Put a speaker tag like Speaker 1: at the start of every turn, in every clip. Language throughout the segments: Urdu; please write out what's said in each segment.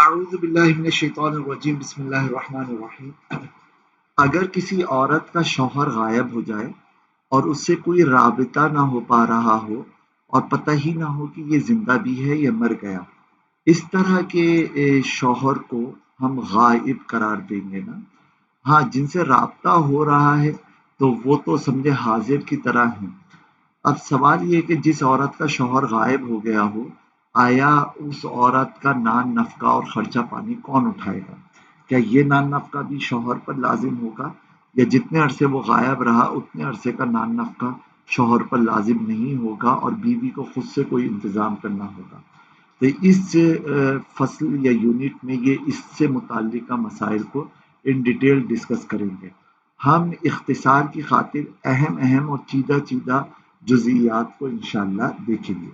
Speaker 1: اعوذ باللہ من الشیطان الرجیم بسم اللہ الرحمن الرحیم۔ اگر کسی عورت کا شوہر غائب ہو جائے اور اس سے کوئی رابطہ نہ ہو پا رہا ہو اور پتہ ہی نہ ہو کہ یہ زندہ بھی ہے یا مر گیا، اس طرح کے شوہر کو ہم غائب قرار دیں گے نا۔ ہاں، جن سے رابطہ ہو رہا ہے تو وہ تو سمجھے حاضر کی طرح ہیں۔ اب سوال یہ ہے کہ جس عورت کا شوہر غائب ہو گیا ہو، آیا اس عورت کا نان نفقہ اور خرچہ پانی کون اٹھائے گا؟ کیا یہ نان نفقہ بھی شوہر پر لازم ہوگا، یا جتنے عرصے وہ غائب رہا اتنے عرصے کا نان نفقہ شوہر پر لازم نہیں ہوگا اور بیوی کو خود سے کوئی انتظام کرنا ہوگا؟ تو اس فصل یا یونٹ میں یہ اس سے متعلقہ مسائل کو ان ڈیٹیل ڈسکس کریں گے۔ ہم اختصار کی خاطر اہم اور چیدہ چیدہ جزئیات کو انشاءاللہ دیکھیں گے۔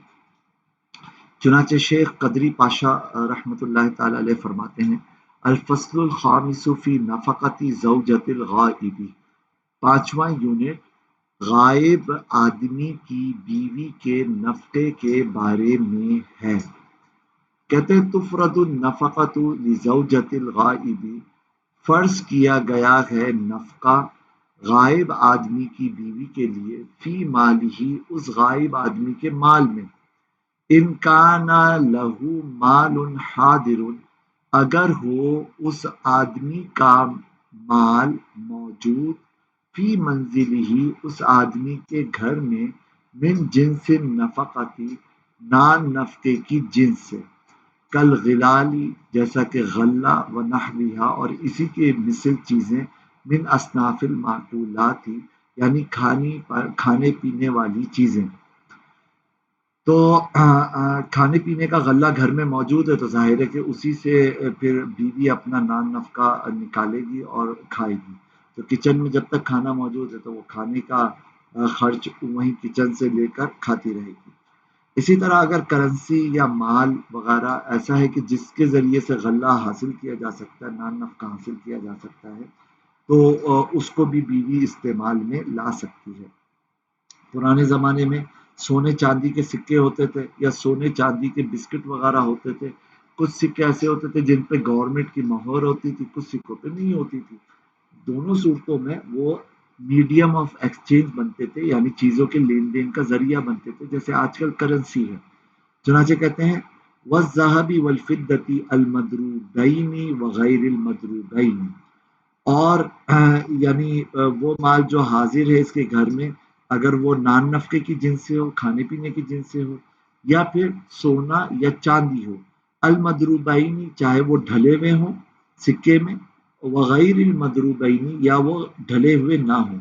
Speaker 1: چنانچہ شیخ قدری پاشا رحمۃ اللہ تعالی علیہ فرماتے ہیں: الفصل الخامس فی نفقۃ زوجۃ الغائب، پانچواں یونٹ غائب آدمی کی بیوی کے نفقے کے بارے میں ہے۔ کہتے ہیں تفرض النفقۃ لزوجۃ الغائب، فرض کیا گیا ہے نفقہ غائب آدمی کی بیوی کے لیے، فی مالہ، اس غائب آدمی کے مال میں، ان کان لہ مال حاضر، اگر ہو اس آدمی کا مال موجود، فی منزلہ، اس آدمی کے گھر میں، من جنس نفقتی، نان نفقے کی جنس سے، کل غلالی، جیسا کہ غلہ، و نحوہا، اور اسی کے مثل چیزیں، من اصناف المأکولات، یعنی کھانے پینے والی چیزیں۔ تو کھانے پینے کا غلہ گھر میں موجود ہے تو ظاہر ہے کہ اسی سے پھر بیوی اپنا نان نفقہ نکالے گی اور کھائے گی۔ تو کچن میں جب تک کھانا موجود ہے تو وہ کھانے کا خرچ وہیں کچن سے لے کر کھاتی رہے گی۔ اسی طرح اگر کرنسی یا مال وغیرہ ایسا ہے کہ جس کے ذریعے سے غلہ حاصل کیا جا سکتا ہے، نان نفقہ حاصل کیا جا سکتا ہے، تو اس کو بھی بیوی استعمال میں لا سکتی ہے۔ پرانے زمانے میں سونے چاندی کے سکے ہوتے تھے یا سونے چاندی کے بسکٹ وغیرہ ہوتے تھے۔ کچھ سکے ایسے ہوتے تھے جن پہ گورنمنٹ کی مہر ہوتی تھی، کچھ سکوں پہ نہیں ہوتی تھی۔ دونوں صورتوں میں وہ میڈیم آف ایکسچینج بنتے تھے، یعنی چیزوں کے لین دین کا ذریعہ بنتے تھے، جیسے آج کل کرنسی ہے۔ چنانچہ کہتے ہیں وَالذَّهَبِ وَالْفِضَّةِ الْمَدْرُوبَيْنِ وَغَيْرِ الْمَدْرُوبَيْنِ، اور یعنی وہ مال جو حاضر ہے اس کے گھر میں، اگر وہ نان نفقے کی جنس سے ہو، کھانے پینے کی جنس سے ہو، یا پھر سونا یا چاندی ہو، المدروبین، چاہے وہ ڈھلے ہوئے ہوں سکے میں، وغیر المدروبین، یا وہ ڈھلے ہوئے نہ ہوں،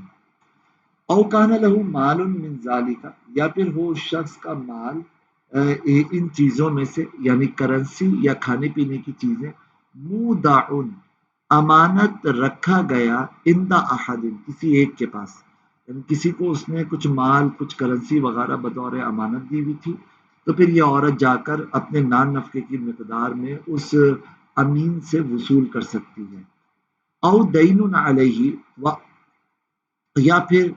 Speaker 1: او کان لہ مال من ذالک، یا پھر ہو اس شخص کا مال ان چیزوں میں سے، یعنی کرنسی یا کھانے پینے کی چیزیں، مودع، امانت رکھا گیا، عند احد، کسی ایک کے پاس، یعنی کسی کو اس نے کچھ مال، کچھ کرنسی وغیرہ بطور امانت دی ہوئی تھی، تو پھر یہ عورت جا کر اپنے نان نفقے کی مقدار میں اس امین سے وصول کر سکتی ہے۔ او دین علیہ، یا پھر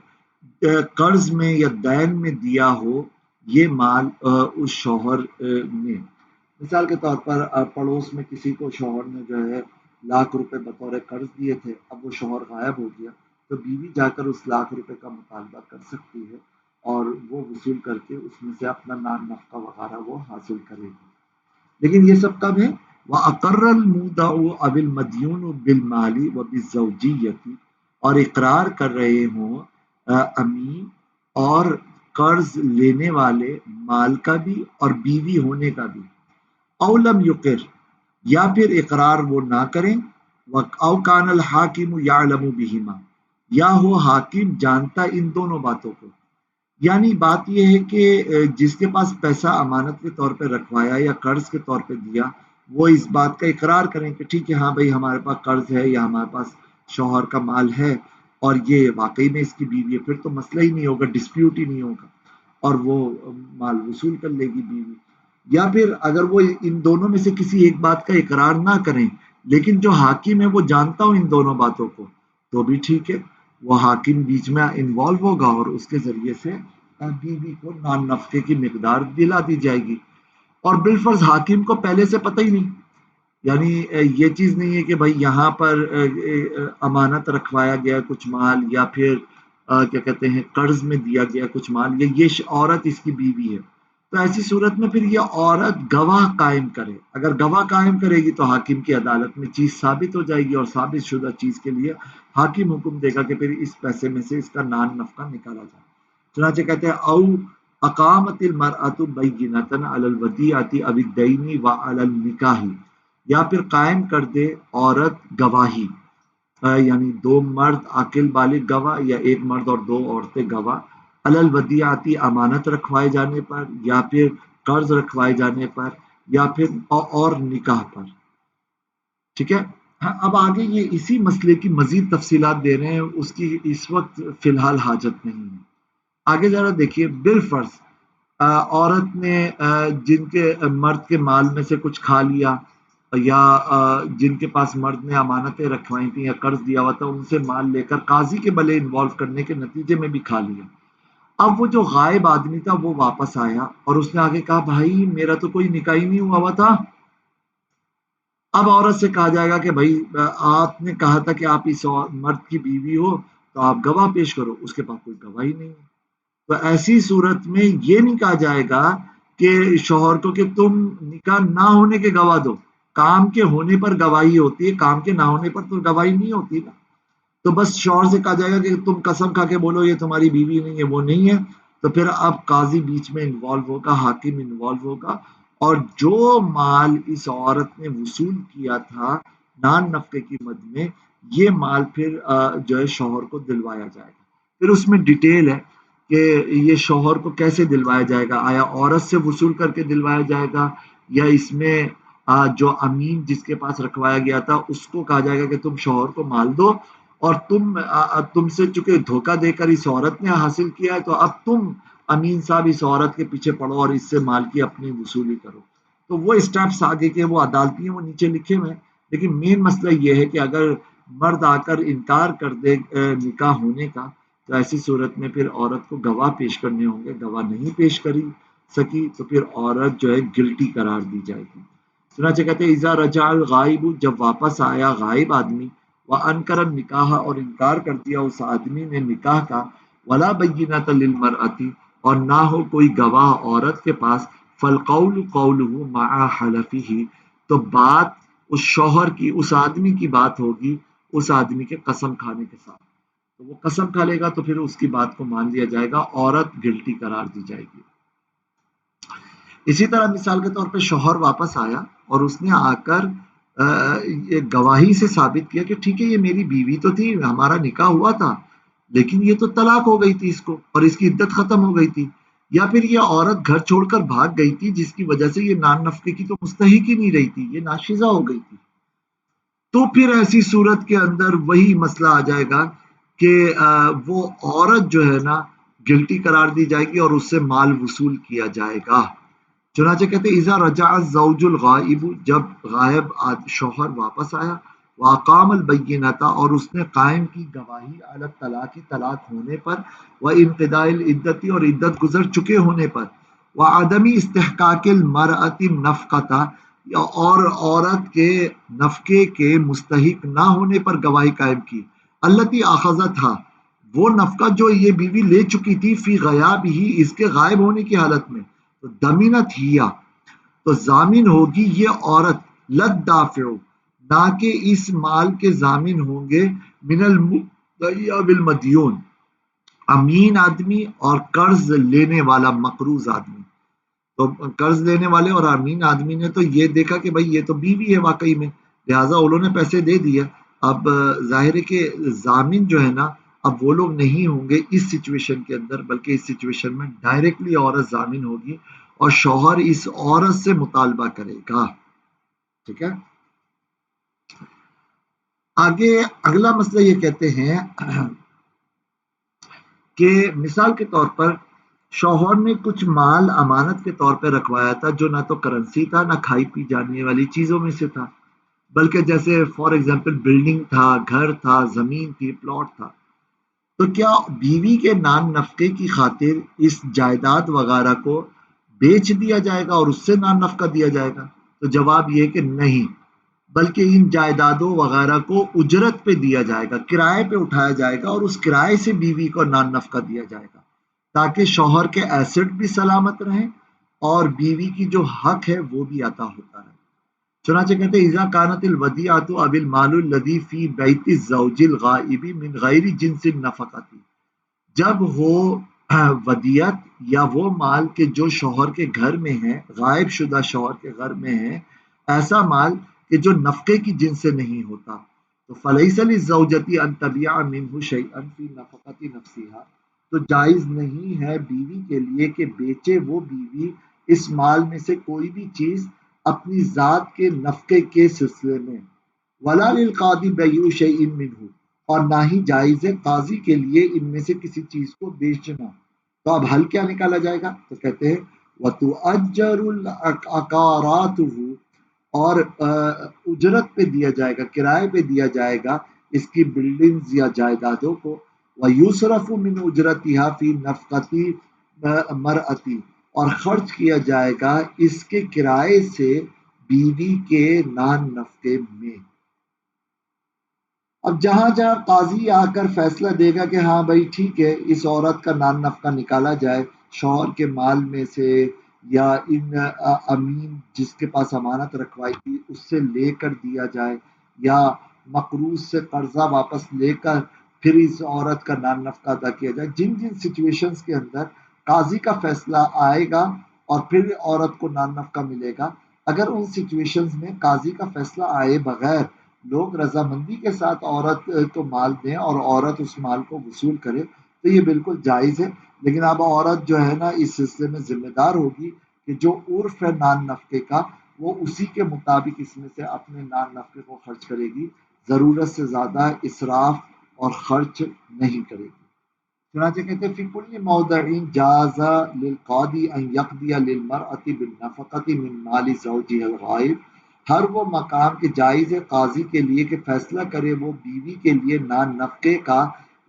Speaker 1: قرض میں یا دین میں دیا ہو یہ مال اس شوہر نے۔ مثال کے طور پر پڑوس میں کسی کو شوہر نے جو ہے ₹1,00,000 بطور قرض دیے تھے، اب وہ شوہر غائب ہو گیا تو بیوی جا کر اس ₹1,00,000 کا مطالبہ کر سکتی ہے اور وہ وصول کر کے اس میں سے اپنا نان نفقہ وغیرہ وہ حاصل کرے گی۔ لیکن یہ سب کب ہے؟ وَأَقَرَّ الْمُودَعُ أَوِ الْمَدْيُونُ بِالْمَالِ وَبِالزَّوْجِيَّةِ، اور اقرار کر رہے ہوں امین اور قرض لینے والے مال کا بھی اور بیوی ہونے کا بھی، او لم یقر، یا پھر اقرار وہ نہ کریں، او کان الحاکم یعلم بہما، یا ہو حاکم جانتا ان دونوں باتوں کو۔ یعنی بات یہ ہے کہ جس کے پاس پیسہ امانت کے طور پہ رکھوایا یا قرض کے طور پہ دیا، وہ اس بات کا اقرار کریں کہ ٹھیک ہے، ہاں بھائی ہمارے پاس قرض ہے یا ہمارے پاس شوہر کا مال ہے اور یہ واقعی میں اس کی بیوی ہے، پھر تو مسئلہ ہی نہیں ہوگا، ڈسپیوٹ ہی نہیں ہوگا، اور وہ مال وصول کر لے گی بیوی۔ یا پھر اگر وہ ان دونوں میں سے کسی ایک بات کا اقرار نہ کریں لیکن جو حاکم ہے وہ جانتا ہو ان دونوں باتوں کو، تو بھی ٹھیک ہے، وہ حاکم بیچ میں انوالو ہوگا اور اس کے ذریعے سے بیوی کو نان نفقے کی مقدار دلا دی جائے گی۔ اور بالفرض حاکم کو پہلے سے پتہ ہی نہیں، یعنی یہ چیز نہیں ہے کہ بھائی یہاں پر امانت رکھوایا گیا کچھ مال، یا پھر کیا کہتے ہیں قرض میں دیا گیا کچھ مال، یا یہ عورت اس کی بیوی ہے، تو ایسی صورت میں پھر یہ عورت گواہ قائم کرے۔ اگر گواہ قائم کرے گی تو حاکم کی عدالت میں چیز ثابت ہو جائے گی، اور ثابت شدہ چیز کے لیے حاکم حکم دے گا کہ پھر اس پیسے میں سے اس کا نان نفقہ نکالا جائے۔ چنانچہ کہتے ہیں او اقامت المرأۃ بینۃ علی الودیعۃ او الدین وعلی النکاح، یا پھر قائم کر دے عورت گواہی، یعنی دو مرد عاقل بالغ گواہ، یا ایک مرد اور دو عورتیں گواہ، علی الودیعۃ امانت رکھوائے جانے پر، یا پھر قرض رکھوائے جانے پر، یا پھر اور نکاح پر۔ ٹھیک ہے، ہاں، اب آگے یہ اسی مسئلے کی مزید تفصیلات دے رہے ہیں، اس کی اس وقت فی الحال حاجت نہیں ہے۔ آگے ذرا دیکھیے، بالفرض عورت نے جن کے مرد کے مال میں سے کچھ کھا لیا، یا جن کے پاس مرد نے امانتیں رکھوائی تھیں یا قرض دیا ہوا تھا، ان سے مال لے کر قاضی کے بلے انوالو کرنے کے نتیجے میں بھی کھا لیا۔ اب وہ جو غائب آدمی تھا وہ واپس آیا اور اس نے آگے کہا بھائی میرا تو کوئی نکاح ہی نہیں ہوا ہوا تھا۔ اب عورت سے کہا جائے گا کہ بھائی آپ نے کہا تھا کہ آپ اس مرد کی بیوی ہو تو آپ گواہ پیش کرو، اس کے پاس کوئی گواہی نہیں ہے۔ تو ایسی صورت میں یہ نہیں کہا جائے گا کہ شوہر کو کہ تم نکاح نہ ہونے کے گواہ دو، کام کے ہونے پر گواہی ہوتی ہے، کام کے نہ ہونے پر تو گواہی نہیں ہوتی نا۔ تو بس شوہر سے کہا جائے گا کہ تم قسم کھا کے بولو یہ تمہاری بیوی نہیں ہے، وہ نہیں ہے، تو پھر اب قاضی بیچ میں انوالو ہوگا، حاکم انوالو ہوگا، اور جو مال اس عورت نے وصول کیا تھا نان نفقے کی مد میں، یہ مال پھر جو ہے شوہر کو دلوایا جائے گا۔ پھر اس میں ڈیٹیل ہے کہ یہ شوہر کو کیسے دلوایا جائے گا، آیا عورت سے وصول کر کے دلوایا جائے گا، یا اس میں جو امین جس کے پاس رکھوایا گیا تھا اس کو کہا جائے گا کہ تم شوہر کو مال دو، اور تم سے چونکہ دھوکہ دے کر اس عورت نے حاصل کیا ہے تو اب تم امین صاحب اس عورت کے پیچھے پڑو اور اس سے مال کی اپنی وصولی کرو۔ تو وہ اسٹیپس آگے کے وہ عدالتی ہیں، وہ نیچے لکھے ہوئے ہیں، لیکن مین مسئلہ یہ ہے کہ اگر مرد آ کر انکار کر دے نکاح ہونے کا، تو ایسی صورت میں پھر عورت کو گواہ پیش کرنے ہوں گے، گواہ نہیں پیش کری سکی تو پھر عورت جو ہے گلٹی قرار دی جائے گی۔ چنانچہ کہتے ہیں اذا رجع الغائب، جب واپس آیا غائب آدمی، وانکر النکاح، اور انکار کر دیا اس آدمی نے نکاح کا، ولا بینۃ للمرأۃ، اور نہ ہو کوئی گواہ عورت کے پاس، فالقول قولہ مع حلفہ، تو بات اس شوہر کی، اس آدمی کی بات ہوگی اس آدمی کے قسم کھانے کے ساتھ۔ تو وہ قسم کھا لے گا تو پھر اس کی بات کو مان لیا جائے گا، عورت گلٹی قرار دی جائے گی۔ اسی طرح مثال کے طور پہ شوہر واپس آیا اور اس نے آ کر یہ گواہی سے ثابت کیا کہ ٹھیک ہے یہ میری بیوی تو تھی، ہمارا نکاح ہوا تھا، لیکن یہ تو طلاق ہو گئی تھی اس کو اور اس کی عدت ختم ہو گئی تھی، یا پھر یہ عورت گھر چھوڑ کر بھاگ گئی تھی جس کی وجہ سے یہ نان نفقے کی تو مستحق ہی نہیں رہی تھی، یہ ناشزہ ہو گئی تھی۔ تو پھر ایسی صورت کے اندر وہی مسئلہ آ جائے گا کہ وہ عورت جو ہے نا گلٹی قرار دی جائے گی اور اس سے مال وصول کیا جائے گا۔ چنانچہ کہتے ہیں اذا رجع الزوج الغائب، جب غائب شوہر واپس آیا، واقام البینۃ، اور اس نے قائم کی گواہی علی الطلاق، طلاق ہونے پر، وانقضاء العدت، اور عدت گزر چکے ہونے پر، وعدم استحقاق المرأۃ النفقۃ، اور عورت کے نفقے کے مستحق نہ ہونے پر گواہی قائم کی، التی اخذتھا، وہ نفقہ جو یہ بیوی لے چکی تھی، فی غیاب ہی، اس کے غائب ہونے کی حالت میں، تو دمینت ہیا، تو ضامن ہوگی یہ عورت، لد دافع، نہ کہ اس مال کے ضامن ہوں گے، من المدعی بالمدیون، امین آدمی اور قرض لینے والا مقروض آدمی۔ تو قرض لینے والے اور امین آدمی نے تو یہ دیکھا کہ بھائی یہ تو بیوی ہے واقعی میں، لہٰذا انہوں نے پیسے دے دیے۔ اب ظاہر ہے کہ ضامن جو ہے نا، اب وہ لوگ نہیں ہوں گے اس سچویشن کے اندر، بلکہ اس سچویشن میں ڈائریکٹلی عورت ضامن ہوگی اور شوہر اس عورت سے مطالبہ کرے گا۔ ٹھیک ہے، آگے اگلا مسئلہ یہ کہتے ہیں کہ مثال کے طور پر شوہر نے کچھ مال امانت کے طور پہ رکھوایا تھا جو نہ تو کرنسی تھا، نہ کھائی پی جانے والی چیزوں میں سے تھا، بلکہ جیسے فار ایگزامپل بلڈنگ تھا، گھر تھا، زمین تھی، پلاٹ تھا۔ تو کیا بیوی کے نان نفقے کی خاطر اس جائیداد وغیرہ کو بیچ دیا جائے گا اور اس سے نان نفقہ دیا جائے گا؟ تو جواب یہ کہ نہیں، بلکہ ان جائیدادوں وغیرہ کو اجرت پہ دیا جائے گا، کرائے پہ اٹھایا جائے گا، اور اس کرائے سے بیوی کو نان نفقہ دیا جائے گا تاکہ شوہر کے ایسٹ بھی سلامت رہیں اور بیوی کی جو حق ہے وہ بھی عطا ہوتا رہے۔ چنانچہ کہتے ہیں اذا کانت الودیعۃ اب المال الذی فی بیت الزوج الغائب من غیر جنس النفقۃ، جب ہو ودیعت یا وہ مال کہ جو شوہر کے گھر میں ہے، غائب شدہ شوہر کے گھر میں ہے، ایسا مال کہ جو نفقے کی جنس سے نہیں ہوتا، تو فلیس للزوجۃ ان تبیع منہ شیئا فی نفقۃ نفسها، تو جائز نہیں ہے بیوی کے لیے کہ بیچے وہ بیوی اس مال میں سے کوئی بھی چیز اپنی ذات کے نفقے کے سلسلے میں، ولا للقاضی بیع شیء منہ، اور نہ ہی جائز ہے قاضی کے لیے ان میں سے کسی چیز کو بیچنا۔ تو اب حل کیا نکالا جائے گا؟ تو کہتے ہیں وَتُؤَجَّرُ الْعَقَارَاتُهُ، اور اجرت پہ دیا جائے گا، کرائے پہ دیا جائے گا اس کی بلڈنگز یا جائیدادوں کو، وَيُصْرَفُ مِنْ اُجْرَتِهَا فِي نَفْقَةِ مَرْأَةٍ، اور خرچ کیا جائے گا اس کے کرائے سے بیوی کے نان نفقے میں۔ اب جہاں جہاں قاضی آ کر فیصلہ دے گا کہ ہاں بھائی ٹھیک ہے اس عورت کا نان نفقہ نکالا جائے شوہر کے مال میں سے، یا ان امین جس کے پاس امانت رکھوائی تھی اس سے لے کر دیا جائے، یا مقروض سے قرضہ واپس لے کر پھر اس عورت کا نان نفقہ ادا کیا جائے، جن جن سچویشنز کے اندر قاضی کا فیصلہ آئے گا اور پھر عورت کو نان نفقہ ملے گا، اگر ان سچویشنز میں قاضی کا فیصلہ آئے بغیر لوگ رضامندی کے ساتھ عورت کو مال دیں اور عورت اس مال کو وصول کرے تو یہ بالکل جائز ہے۔ لیکن اب عورت جو ہے نا اس سلسلے میں ذمہ دار ہوگی کہ جو عرف ہے نان نفقے کا وہ اسی کے مطابق اس میں سے اپنے نان نفقے کو خرچ کرے گی، ضرورت سے زیادہ اسراف اور خرچ نہیں کرے گی۔ چنانچہ کہتے ہیں فی کل موضع جاز للقاضی ان یقضی للمرأة بالنفقۃ من مال زوجها الغائب، ہر وہ مقام کے جائز ہے قاضی کے لیے کہ فیصلہ کرے وہ بیوی کے لیے نان نفقے کا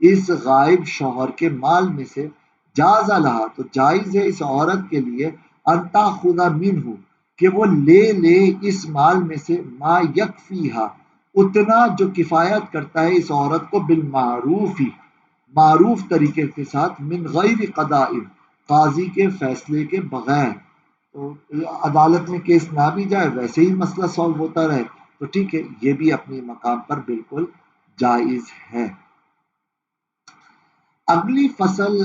Speaker 1: اس غائب شوہر کے مال میں سے، جاز لہا تو جائز ہے اس عورت کے لیے ان تاخذ منہ کہ وہ لے لے اس مال میں سے ما یکفیہا اتنا جو کفایت کرتا ہے اس عورت کو بالمعروف ہی معروف طریقے کے ساتھ، من غیر قضاء قاضی کے فیصلے کے بغیر، تو عدالت میں کیس نہ بھی جائے ویسے ہی مسئلہ سالو ہوتا رہے تو ٹھیک ہے، یہ بھی اپنے مقام پر بالکل جائز ہے۔ اگلی فصل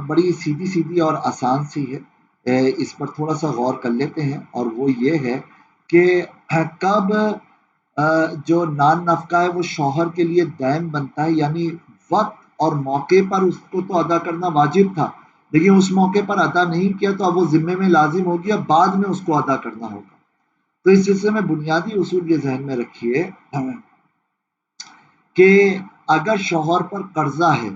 Speaker 1: بڑی سیدھی سیدھی اور آسان سی ہے، اس پر تھوڑا سا غور کر لیتے ہیں، اور وہ یہ ہے کہ کب جو نان نفقہ ہے وہ شوہر کے لیے دین بنتا ہے، یعنی وقت اور موقع پر اس کو تو ادا کرنا واجب تھا لیکن اس موقع پر ادا نہیں کیا تو اب وہ ذمے میں لازم ہوگی، اب بعد میں اس کو ادا کرنا ہوگا۔ تو اس سلسلے میں بنیادی اصول یہ ذہن میں رکھیے کہ اگر شوہر پر قرضہ ہے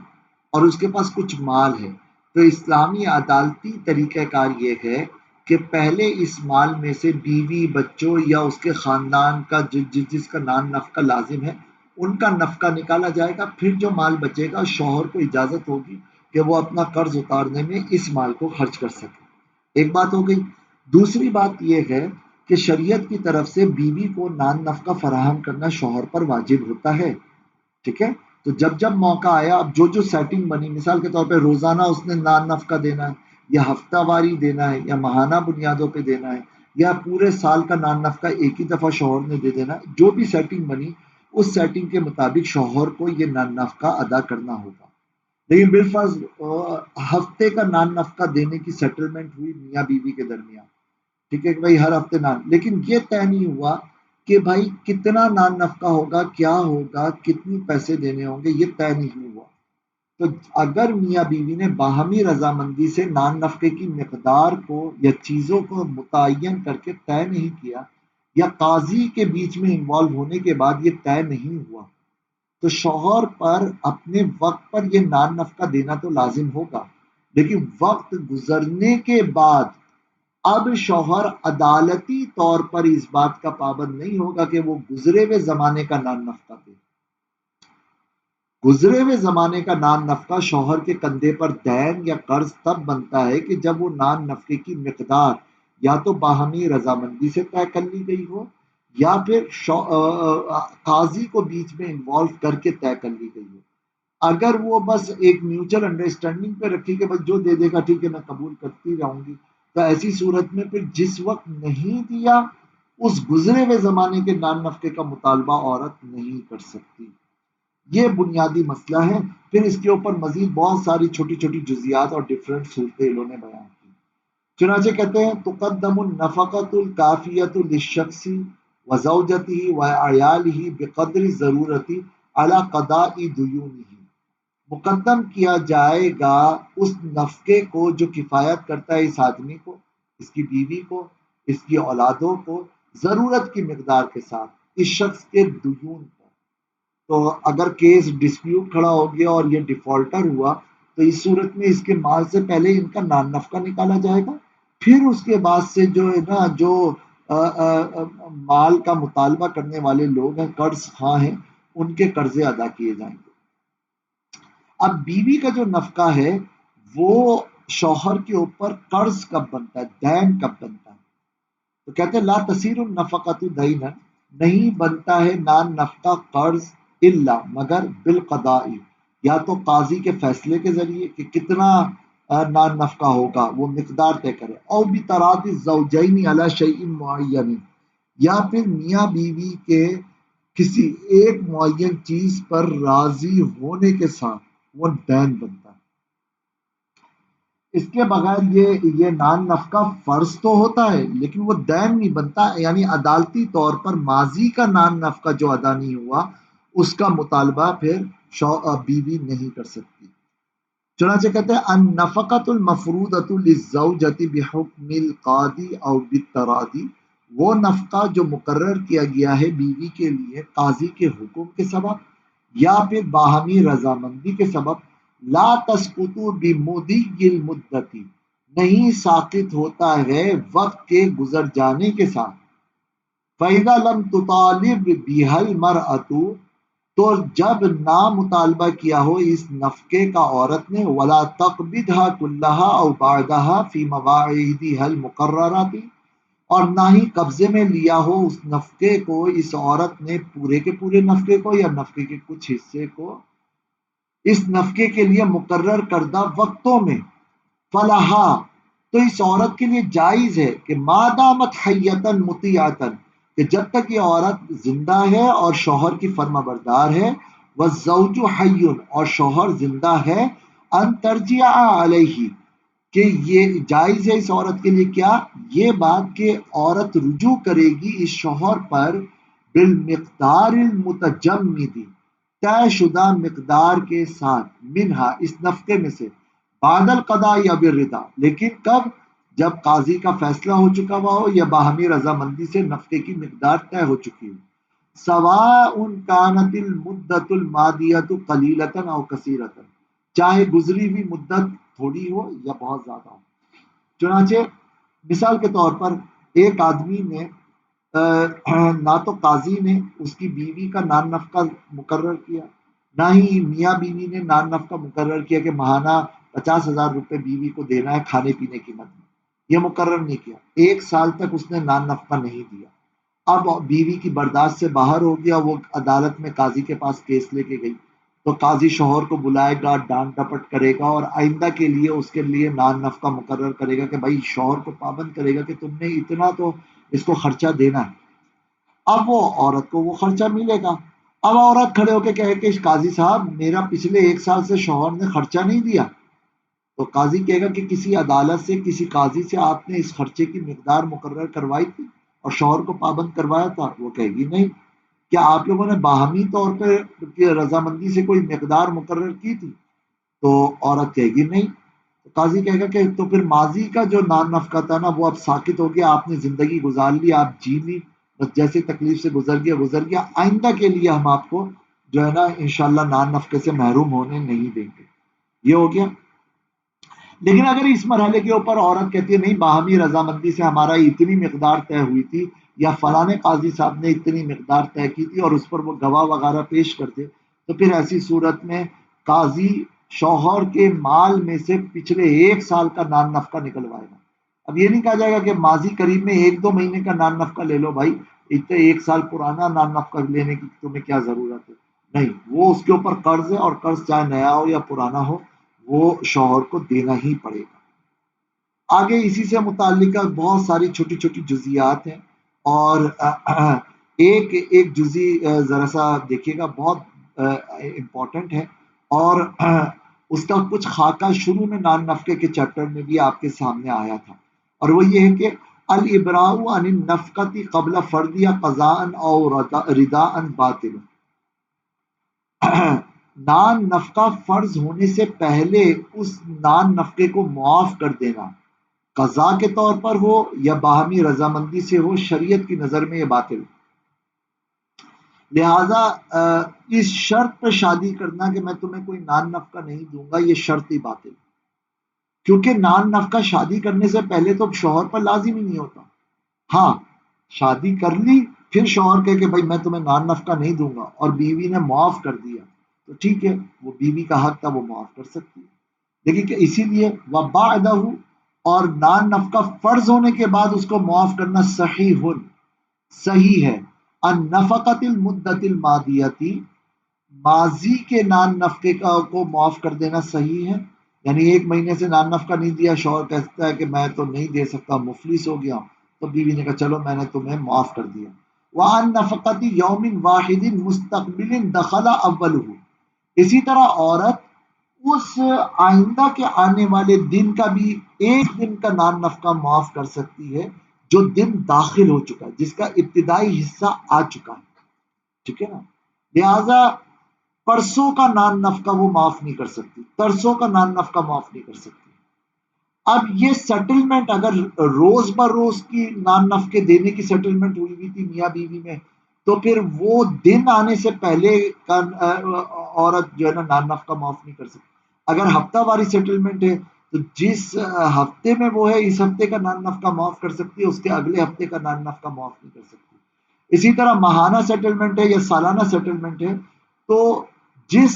Speaker 1: اور اس کے پاس کچھ مال ہے تو اسلامی عدالتی طریقہ کار یہ ہے کہ پہلے اس مال میں سے بیوی بچوں یا اس کے خاندان کا جس کا نان نفقہ لازم ہے ان کا نفقہ نکالا جائے گا، پھر جو مال بچے گا شوہر کو اجازت ہوگی کہ وہ اپنا قرض اتارنے میں اس مال کو خرچ کر سکے۔ ایک بات ہو گئی۔ دوسری بات یہ ہے کہ شریعت کی طرف سے بیوی کو نان نفقہ فراہم کرنا شوہر پر واجب ہوتا ہے، ٹھیک ہے؟ تو جب جب موقع آیا، اب جو جو سیٹنگ بنی، مثال کے طور پہ روزانہ اس نے نان نفقہ دینا ہے یا ہفتہ واری دینا ہے یا ماہانہ بنیادوں پہ دینا ہے یا پورے سال کا نان نفقہ ایک ہی دفعہ شوہر نے دے دینا ہے، جو بھی سیٹنگ بنی اس سیٹنگ کے مطابق شوہر کو یہ نان نفقہ ادا کرنا ہوگا۔ لیکن بالفرض ہفتے کا نان نفقہ دینے کی سیٹلمنٹ ہوئی میاں بیوی کے درمیان، ٹھیک ہے کہ بھائی ہر ہفتے نان، لیکن یہ طے نہیں ہوا کہ بھائی کتنا نان نفقہ ہوگا، کیا ہوگا، کتنی پیسے دینے ہوں گے، یہ طے نہیں ہوا۔ تو اگر میاں بیوی نے باہمی رضامندی سے نان نفقے کی مقدار کو یا چیزوں کو متعین کر کے طے نہیں کیا، یا قاضی کے بیچ میں انوالو ہونے کے بعد یہ طے نہیں ہوا، تو شوہر پر اپنے وقت پر یہ نان نفقہ دینا تو لازم ہوگا، لیکن وقت گزرنے کے بعد اب شوہر عدالتی طور پر اس بات کا پابند نہیں ہوگا کہ وہ گزرے ہوئے زمانے کا نان نفقہ دے۔ گزرے ہوئے زمانے کا نان نفقہ شوہر کے کندھے پر دین یا قرض تب بنتا ہے کہ جب وہ نان نفقے کی مقدار یا تو باہمی رضامندی سے طے کر لی گئی ہو یا پھر قاضی کو بیچ میں انوالو کر کے طے کر لی گئی ہے۔ اگر وہ بس ایک میوچل انڈرسٹینڈنگ پہ رکھی کہ بس جو دے دے گا ٹھیک ہے میں قبول کرتی رہوں گی، تو ایسی صورت میں پھر جس وقت نہیں دیا اس گزرے ہوئے زمانے کے نان نفقے کا مطالبہ عورت نہیں کر سکتی۔ یہ بنیادی مسئلہ ہے۔ پھر اس کے اوپر مزید بہت ساری چھوٹی چھوٹی جزیات اور ڈفرینٹ صورتیں انہوں نے بیان کی۔ چنانچہ کہتے ہیں تقدم النفقۃ الکافیۃ للشخص وزوجته وعیالہ بقدر ضرورت علی قضاء دیونہ، مقدم کیا جائے گا اس نفقے کو جو کفایت کرتا ہے اس آدمی کو، اس کی بیوی کو، اس کی اولادوں کو، ضرورت کی مقدار کے ساتھ اس شخص کے دیون پر۔ تو اگر کیس ڈسپیوٹ کھڑا ہو گیا اور یہ ڈیفالٹر ہوا تو اس صورت میں اس کے مال سے پہلے ان کا نان نفقہ نکالا جائے گا، پھر اس کے بعد سے جو ہے نا جو مال کا مطالبہ کرنے والے لوگ ہیں قرض خواہ ہیں ان کے قرضے ادا کیے جائیں گے۔ اب بیوی کا جو نفقہ ہے وہ شوہر کے اوپر قرض کب بنتا ہے، دین کب بنتا ہے؟ تو کہتے ہیں لا تصیر النفقۃ دینا، نہیں بنتا ہے نان نفقہ قرض الا مگر بالقضاء، یا تو قاضی کے فیصلے کے ذریعے کہ کتنا نان نفقہ ہوگا وہ مقدار طے کرے، او بتراضی الزوجین علی شیء معین، یا پھر میاں بیوی کے کسی ایک معین چیز پر راضی ہونے کے ساتھ وہ دین بنتا ہے۔ اس کے بغیر یہ نان نفقہ فرض تو ہوتا ہے لیکن وہ دین نہیں بنتا، یعنی عدالتی طور پر ماضی کا نان نفقہ جو ادا نہیں ہوا اس کا مطالبہ پھر بیوی نہیں کر سکتی۔ چنانچہ کہتے ہیں النفقۃ المفروضۃ للزوجۃ بحکم القاضی او بالتراضی، وہ نفقہ جو مقرر کیا گیا ہے بیوی کے لیے قاضی کے حکم کے سبب یا پھر باہمی رضامندی کے سبب، لا تسقط بمضی المدت، نہیں ساقط ہوتا ہے وقت کے گزر جانے کے ساتھ۔ فَإِذَا لَمْ تُطَالِبْ بِهَا الْمَرْأَةُ، تو جب نہ مطالبہ کیا ہو اس نفقے کا عورت نے، وَلَا تَقْبِضْهَا كُلَّهَا أَوْ بَعْضَهَا فِي مَوَاعِيدِهَا الْمُقَرَّرَةِ، اور نہ ہی قبضے میں لیا ہو اس نفقے کو اس عورت نے پورے کے پورے نفقے کو یا نفقے کے کچھ حصے کو اس نفقے کے لیے مقرر کردہ وقتوں میں، فلاحا، تو اس عورت کے لیے جائز ہے کہ مادامت حیتن مطیعتن، کہ جب تک یہ عورت زندہ ہے اور شوہر کی فرما بردار ہے، والزوج حی، اور شوہر زندہ ہے، ان ترجع علیہ، کہ یہ جائز ہے اس عورت کے لیے کیا، یہ بات کہ عورت رجوع کرے گی اس شوہر پر بالمقدار المتجمد، طے شدہ مقدار کے ساتھ، منہا اس نفقے میں سے، بعد القضاء یا بالرضا، لیکن کب، جب قاضی کا فیصلہ ہو چکا ہوا ہو یا باہمی رضامندی سے نفقے کی مقدار طے ہو چکی ہو، سواء کانت المدت المادیۃ قلیلۃ او کثیرۃ، چاہے گزری ہوئی مدت تھوڑی ہو یا بہت زیادہ ہو۔ چنانچہ مثال کے طور پر ایک آدمی نے نہ تو قاضی نے اس کی بیوی کا نان نفقہ مقرر کیا، نہ ہی میاں بیوی نے نان نفقہ مقرر کیا کہ ماہانہ 50,000 روپے بیوی کو دینا ہے کھانے پینے کی مد میں، یہ مقرر نہیں کیا، 1 سال تک اس نے نان نفقہ نہیں دیا۔ اب بیوی کی برداشت سے باہر ہو گیا، وہ عدالت میں قاضی کے پاس کیس لے کے گئی، تو قاضی شوہر کو بلائے گا، ڈانٹ ڈپٹ کرے گا اور آئندہ کے لیے اس کے لیے نان نفقہ مقرر کرے گا کہ بھائی شوہر کو پابند کرے گا کہ تم نے اتنا تو اس کو خرچہ دینا ہے۔ اب وہ عورت کو وہ خرچہ ملے گا۔ اب عورت کھڑے ہو کے کہے کہ قاضی صاحب میرا پچھلے 1 سال سے شوہر نے خرچہ نہیں دیا، تو قاضی کہے گا کہ کسی عدالت سے کسی قاضی سے آپ نے اس خرچے کی مقدار مقرر کروائی تھی اور شوہر کو پابند کروایا تھا؟ وہ کہے گی نہیں۔ کیا آپ لوگوں نے باہمی طور پہ رضامندی سے کوئی مقدار مقرر کی تھی؟ تو عورت کہے گی نہیں۔ تو قاضی کہے گا کہ تو پھر ماضی کا جو نان نفقہ تھا نا وہ اب ساقط ہو گیا، آپ نے زندگی گزار لی، آپ جی لی، بس جیسے تکلیف سے گزر گیا، آئندہ کے لیے ہم آپ کو جو ہے نا انشاءاللہ نان نفقے سے محروم ہونے نہیں دیں گے۔ یہ ہو گیا۔ لیکن اگر اس مرحلے کے اوپر عورت کہتی ہے نہیں باہمی رضامندی سے ہمارا اتنی مقدار طے ہوئی تھی یا فلاں قاضی صاحب نے اتنی مقدار طے کی تھی اور اس پر وہ گواہ وغیرہ پیش کرتے، تو پھر ایسی صورت میں قاضی شوہر کے مال میں سے پچھلے 1 سال کا نان نفقہ نکلوائے گا۔ اب یہ نہیں کہا جائے گا کہ ماضی قریب میں 1-2 مہینے کا نان نفقہ لے لو بھائی، اتنے 1 سال پرانا نان نفقہ لینے کی تمہیں کیا ضرورت ہے؟ نہیں، وہ اس کے اوپر قرض ہے، اور قرض چاہے نیا ہو یا پرانا ہو وہ شوہر کو دینا ہی پڑے گا۔ آگے اسی سے متعلقہ بہت ساری چھوٹی چھوٹی جزیات ہیں، اور ایک ایک جزی ذرا سا دیکھیے گا، بہت امپورٹنٹ ہے، اور اس کا کچھ خاکہ شروع میں نان نفقے کے چیپٹر میں بھی آپ کے سامنے آیا تھا، اور وہ یہ ہے کہ الابراء عن النفقۃ قبل فرض یا قضاء او رداء باطل۔ نان نفقہ فرض ہونے سے پہلے اس نان نفقے کو معاف کر دینا، قضا کے طور پر ہو یا باہمی رضامندی سے ہو، شریعت کی نظر میں یہ باطل۔ لہذا اس شرط پہ شادی کرنا کہ میں تمہیں کوئی نان نفقہ نہیں دوں گا، یہ شرط ہی باطل، کیونکہ نان نفقہ شادی کرنے سے پہلے تو شوہر پر لازم ہی نہیں ہوتا۔ ہاں، شادی کر لی، پھر شوہر کہے کہ بھائی میں تمہیں نان نفقہ نہیں دوں گا، اور بیوی نے معاف کر دیا، تو ٹھیک ہے، وہ بیوی کا حق تھا، وہ معاف کر سکتی ہے۔ لیکن کہ اسی لیے وبعدہ، اور نان نفقہ فرض ہونے کے بعد اس کو معاف کرنا صحیح ہے، ان نفقت المدت المادیتی، ماضی کے نان نفقے کو معاف کر دینا صحیح ہے، یعنی 1 مہینے سے نان نفقہ نہیں دیا، شوہر کہتا ہے کہ میں تو نہیں دے سکتا، مفلس ہو گیا، تو بیوی نے کہا چلو میں نے تمہیں معاف کر دیا۔ وعن نفقت یوم واحد مستقبل دخل اولہ، اسی طرح عورت اس آئندہ کے آنے والے دن کا بھی 1 دن کا نان نفقہ معاف کر سکتی ہے، جو دن داخل ہو چکا ہے، جس کا ابتدائی حصہ آ چکا ہے، ٹھیک ہے نا؟ لہذا پرسوں کا نان نفقہ وہ معاف نہیں کر سکتی، ترسوں کا نان نفقہ معاف نہیں کر سکتی۔ اب یہ سیٹلمنٹ اگر روز بروز کی نان نفقے دینے کی سیٹلمنٹ ہوئی ہوئی تھی میاں بیوی میں، تو پھر وہ دن آنے سے پہلے کا عورت جو ہے نا نان نفقہ معاف نہیں کر سکتی۔ اگر ہفتہ واری سیٹلمنٹ ہے تو جس ہفتے میں وہ ہے اس ہفتے کا نان نفقہ معاف کر سکتی ہے، اس کے اگلے ہفتے کا نان نفقہ معاف نہیں کر سکتی۔ اسی طرح ماہانہ سیٹلمنٹ ہے یا سالانہ سیٹلمنٹ ہے، تو جس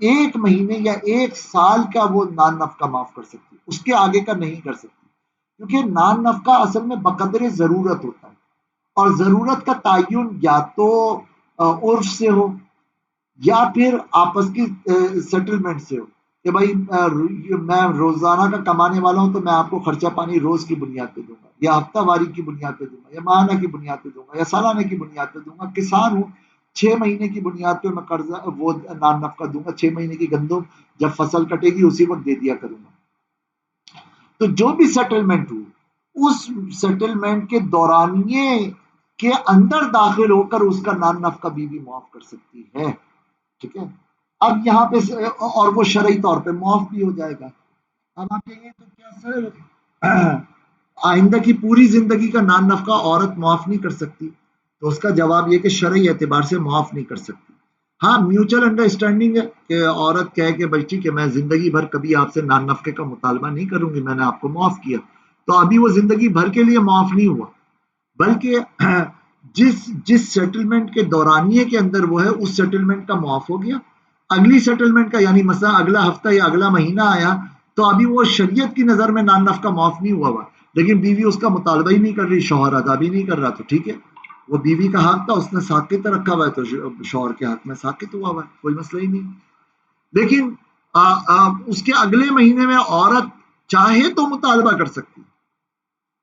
Speaker 1: 1 مہینے یا 1 سال کا وہ نان نفقہ معاف کر سکتی، اس کے آگے کا نہیں کر سکتی، کیونکہ نان نفقہ اصل میں بقدر ضرورت ہوتا ہے، اور ضرورت کا تعین یا تو عرف سے ہو یا پھر آپس کی سیٹلمنٹ سے ہو، کہ بھائی میں روزانہ کا کمانے والا ہوں تو میں آپ کو خرچہ پانی روز کی بنیاد پہ دوں گا، یا ہفتہ واری کی بنیاد پہ دوں گا، یا ماہانہ کی بنیاد پہ دوں گا، یا سالانہ کی بنیاد پہ دوں گا۔ کسان ہوں، 6 مہینے کی بنیاد پہ میں قرضہ وہ نان نفقہ دوں گا، 6 مہینے کی گندم جب فصل کٹے گی اسی وقت دے دیا کروں گا۔ تو جو بھی سیٹلمنٹ ہو، اس سیٹلمنٹ کے دورانیے کے اندر داخل ہو کر اس کا نان نفقہ بیوی معاف کر سکتی ہے، ٹھیک ہے؟ اب یہاں پہ اور وہ شرعی طور پہ معاف بھی ہو جائے گا۔ اب آپ کہیں گے تو کیا سر آئندہ کی پوری زندگی کا نان نفقہ عورت معاف نہیں کر سکتی؟ تو اس کا جواب یہ کہ شرعی اعتبار سے معاف نہیں کر سکتی۔ ہاں، میوچل انڈرسٹینڈنگ ہے کہ عورت کہے کہ بھائی ٹھیک ہے، میں زندگی بھر کبھی آپ سے نان نفقے کا مطالبہ نہیں کروں گی، میں نے آپ کو معاف کیا، تو ابھی وہ زندگی بھر کے لیے معاف نہیں ہوا، بلکہ جس سیٹلمنٹ کے دورانیے کے اندر وہ ہے اس سیٹلمنٹ کا معاف ہو گیا، اگلی سیٹلمنٹ کا یعنی مثلا اگلا ہفتہ یا اگلا مہینہ آیا تو ابھی وہ شریعت کی نظر میں نان نفقہ معاف نہیں ہوا، لیکن بیوی اس کا مطالبہ ہی نہیں کر رہی، شوہر ادا بھی نہیں کر رہا، تو ٹھیک ہے، وہ بیوی کا حق تھا، اس نے ساکت رکھا ہوا ہے، تو شوہر کے حق میں ساکت ہوا ہوا ہے، کوئی مسئلہ ہی نہیں۔ لیکن اس کے اگلے مہینے میں عورت چاہے تو مطالبہ کر سکتی،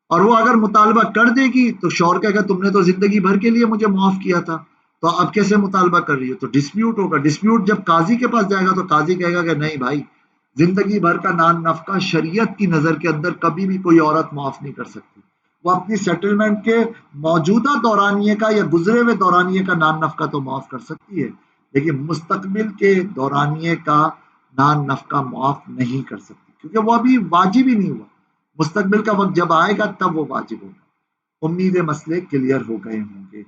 Speaker 1: اور وہ اگر مطالبہ کر دے گی تو شوہر کہے گا تم نے تو زندگی بھر کے لیے مجھے معاف کیا تھا، تو اب کیسے مطالبہ کر رہی ہے؟ تو ڈسپیوٹ ہوگا، ڈسپیوٹ جب قاضی کے پاس جائے گا تو قاضی کہے گا کہ نہیں بھائی، زندگی بھر کا نان نفقہ شریعت کی نظر کے اندر کبھی بھی کوئی عورت معاف نہیں کر سکتی، وہ اپنی سیٹلمنٹ کے موجودہ دورانیے کا یا گزرے ہوئے دورانیے کا نان نفقہ تو معاف کر سکتی ہے، لیکن مستقبل کے دورانیے کا نان نفقہ معاف نہیں کر سکتی، کیونکہ وہ ابھی واجب ہی نہیں ہوا، مستقبل کا وقت جب آئے گا تب وہ واجب ہوگا۔ امید مسئلے کلیئر ہو گئے ہوں گے۔